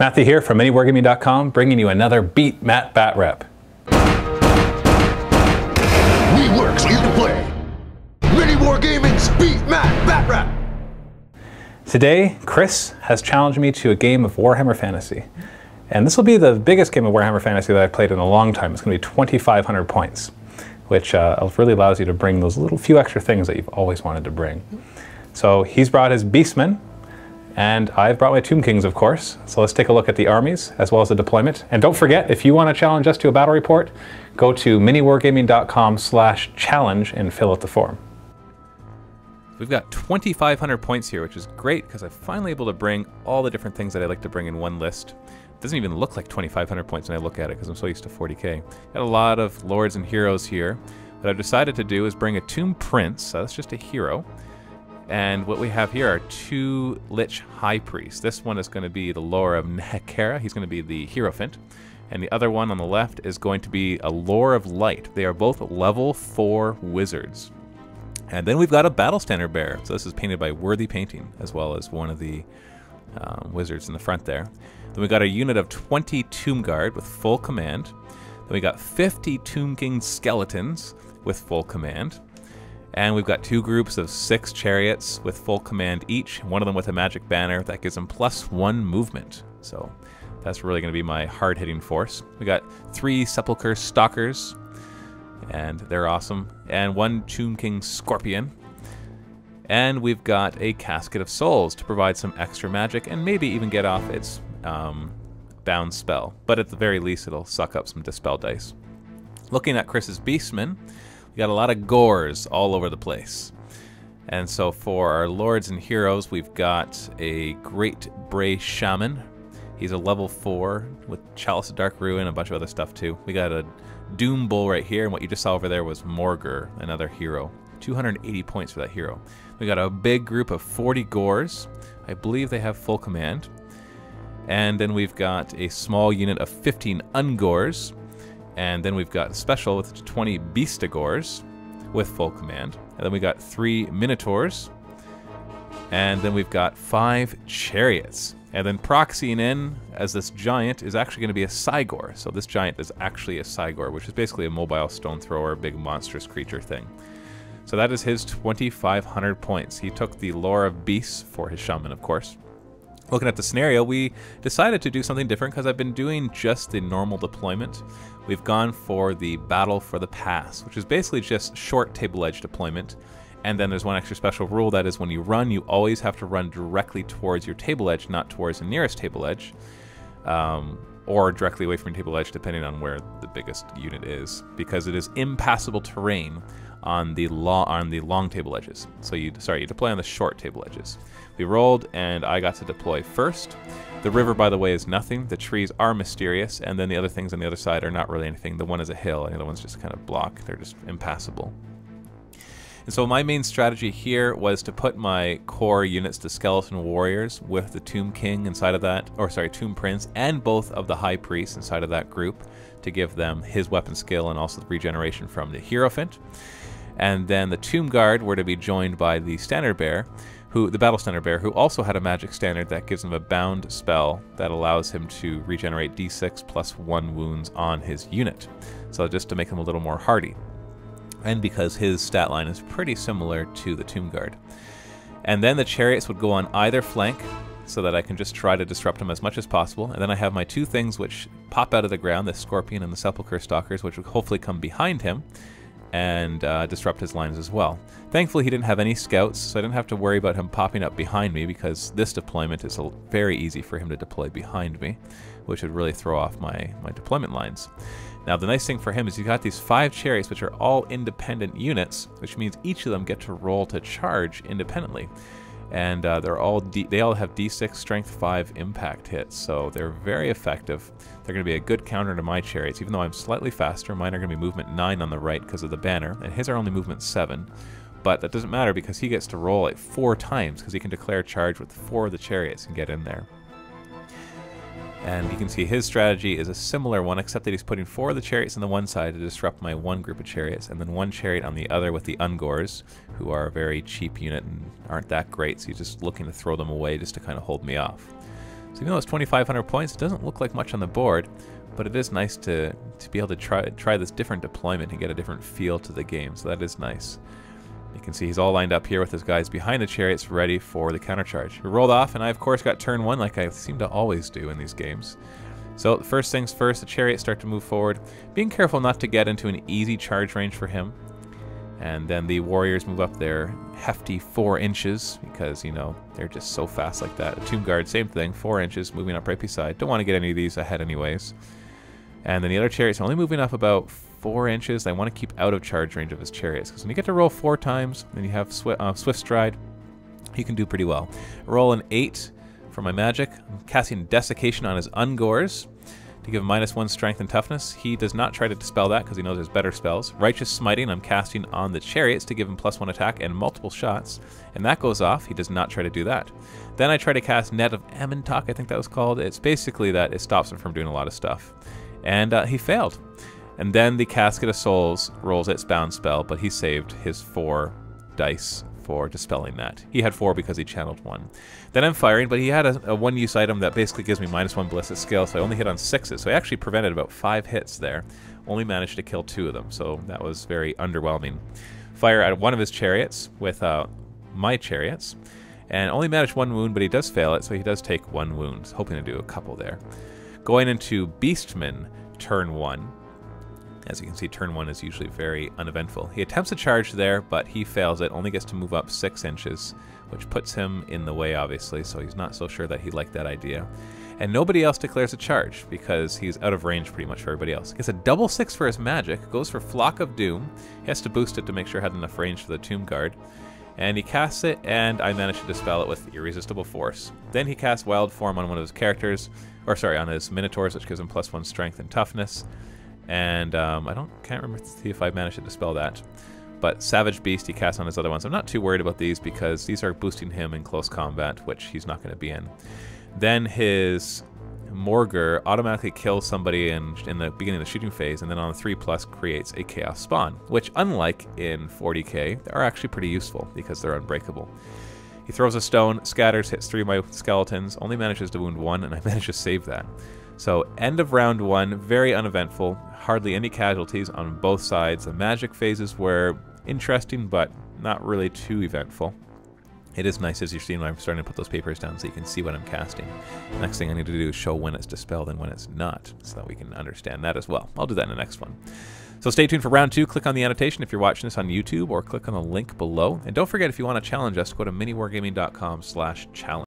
Matthew here from MiniWarGaming.com, bringing you another Beat Matt Batrep. We work so you can play. MiniWarGaming's Beat Matt Batrep. Today, Chris has challenged me to a game of Warhammer Fantasy. And this will be the biggest game of Warhammer Fantasy that I've played in a long time. It's going to be 2,500 points, which really allows you to bring those little few extra things that you've always wanted to bring. So he's brought his Beastmen, and I've brought my Tomb Kings, of course. So let's take a look at the armies as well as the deployment. And don't forget, if you want to challenge us to a battle report, go to miniwargaming.com/challenge and fill out the form. We've got 2,500 points here, which is great because I'm finally able to bring all the different things that I like to bring in one list. It doesn't even look like 2,500 points when I look at it because I'm so used to 40k. Got a lot of lords and heroes here. What I've decided to do is bring a Tomb Prince, so that's just a hero. And what we have here are two Lich High Priests. This one is going to be the Lore of Nehekara. He's going to be the Hierophant. And the other one on the left is going to be a Lore of Light. They are both level 4 wizards. And then we've got a Battle Standard Bearer. So this is painted by Worthy Painting, as well as one of the wizards in the front there. Then we got a unit of 20 Tomb Guard with full command. Then we got 50 Tomb King skeletons with full command. And we've got two groups of 6 chariots with full command each, one of them with a magic banner that gives them +1 movement. So that's really going to be my hard-hitting force. We got 3 Sepulchre Stalkers, and they're awesome, and 1 Tomb King Scorpion. And we've got a Casket of Souls to provide some extra magic and maybe even get off its bound spell. But at the very least, it'll suck up some dispel dice. Looking at Chris's Beastmen, we got a lot of gores all over the place. And so for our lords and heroes, we've got a Great Bray Shaman. He's a level 4 with Chalice of Dark Ruin and a bunch of other stuff too. We got a Doom Bull right here, and what you just saw over there was Morgur, another hero. 280 points for that hero. We got a big group of 40 gores. I believe they have full command. And then we've got a small unit of 15 ungores. And then we've got a special with 20 Beastigores with full command. And then we got 3 Minotaurs. And then we've got 5 chariots. And then proxying in as this giant is actually going to be a Cygor. So this giant is actually a Cygor, which is basically a mobile stone thrower, big monstrous creature thing. So that is his 2,500 points. He took the Lore of Beasts for his shaman, of course. Looking at the scenario, we decided to do something different because I've been doing just the normal deployment. We've gone for the Battle for the Pass, which is basically just short table edge deployment. And then there's one extra special rule, that is when you run, you always have to run directly towards your table edge, not towards the nearest table edge, or directly away from your table edge, depending on where the biggest unit is, because it is impassable terrain on the long table edges. So you deploy on the short table edges. We rolled, and I got to deploy first. The river, by the way, is nothing. The trees are mysterious, and then the other things on the other side are not really anything. The one is a hill, and the other one's just kind of block. They're just impassable. And so my main strategy here was to put my core units to Skeleton Warriors with the Tomb King inside of that, or sorry, Tomb Prince, and both of the High Priests inside of that group to give them his weapon skill and also the regeneration from the Hierophant. And then the Tomb Guard were to be joined by the Standard Bearer, the Battle Standard Bearer, who also had a magic standard that gives him a bound spell that allows him to regenerate d6 +1 wounds on his unit. So just to make him a little more hardy. And because his stat line is pretty similar to the Tomb Guard. And then the chariots would go on either flank so that I can just try to disrupt him as much as possible. And then I have my 2 things which pop out of the ground, the Scorpion and the Sepulchre Stalkers, which will hopefully come behind him and disrupt his lines as well. Thankfully, he didn't have any scouts, so I didn't have to worry about him popping up behind me, because this deployment is very easy for him to deploy behind me, which would really throw off my deployment lines. Now, the nice thing for him is you've got these 5 chariots, which are all independent units, which means each of them get to roll to charge independently. And they all have d6 strength 5 impact hits, so they're very effective. They're going to be a good counter to my chariots, even though I'm slightly faster. Mine are going to be movement 9 on the right because of the banner, and his are only movement 7. But that doesn't matter because he gets to roll it 4 times because he can declare charge with 4 of the chariots and get in there. And you can see his strategy is a similar one, except that he's putting 4 of the chariots on the one side to disrupt my 1 group of chariots, and then 1 chariot on the other with the Ungors, who are a very cheap unit and aren't that great, so he's just looking to throw them away just to kind of hold me off. So even though it's 2,500 points, it doesn't look like much on the board, but it is nice to be able to try this different deployment and get a different feel to the game, so that is nice. You can see he's all lined up here with his guys behind the chariots ready for the countercharge. We rolled off, and I of course got turn 1 like I seem to always do in these games. So first things first, the chariots start to move forward, being careful not to get into an easy charge range for him. And then the warriors move up their hefty 4 inches because, you know, they're just so fast like that. A tomb guard, same thing, 4 inches, moving up right beside. Don't want to get any of these ahead anyways. And then the other chariots are only moving up about 4 inches. I want to keep out of charge range of his chariots, because when you get to roll 4 times, then you have Swift Stride, you can do pretty well. Roll an 8 for my magic. I'm casting Desiccation on his Ungors to give him -1 strength and toughness. He does not try to dispel that because he knows there's better spells. Righteous Smiting I'm casting on the chariots to give him +1 attack and multiple shots, and that goes off. He does not try to do that. Then I try to cast Net of Amentok, I think that was called. It's basically that it stops him from doing a lot of stuff. And he failed. And then the Casket of Souls rolls its bound spell, but he saved his 4 dice for dispelling that. He had 4 because he channeled 1. Then I'm firing, but he had a one-use item that basically gives me -1 ballistic skill, so I only hit on 6s. So I actually prevented about 5 hits there. Only managed to kill 2 of them, so that was very underwhelming. Fire at one of his chariots with my chariots, and only managed 1 wound, but he does fail it, so he does take 1 wound. Hoping to do a couple there. Going into Beastmen, turn 1. As you can see, turn 1 is usually very uneventful. He attempts a charge there, but he fails it, only gets to move up 6 inches, which puts him in the way, obviously, so he's not so sure that he liked that idea. And nobody else declares a charge, because he's out of range pretty much for everybody else. Gets a double 6 for his magic, goes for Flock of Doom. He has to boost it to make sure it had enough range for the Tomb Guard. And he casts it, and I managed to dispel it with Irresistible Force. Then he casts Wild Form on one of his characters, or sorry, on his Minotaurs, which gives him +1 strength and toughness. And can't remember if I managed to dispel that. But Savage Beast he casts on his other ones. I'm not too worried about these because these are boosting him in close combat, which he's not going to be in. Then his Morgur automatically kills somebody in the beginning of the shooting phase, and then on the 3+ creates a Chaos Spawn, which unlike in 40k, are actually pretty useful because they're unbreakable. He throws a stone, scatters, hits 3 of my skeletons, only manages to wound 1, and I managed to save that. So end of round 1, very uneventful, hardly any casualties on both sides. The magic phases were interesting, but not really too eventful. It is nice, as you're seeing, when I'm starting to put those papers down so you can see what I'm casting. Next thing I need to do is show when it's dispelled and when it's not, so that we can understand that as well. I'll do that in the next one. So stay tuned for round 2. Click on the annotation if you're watching this on YouTube, or click on the link below. And don't forget, if you want to challenge us, go to MiniWarGaming.com/challenge.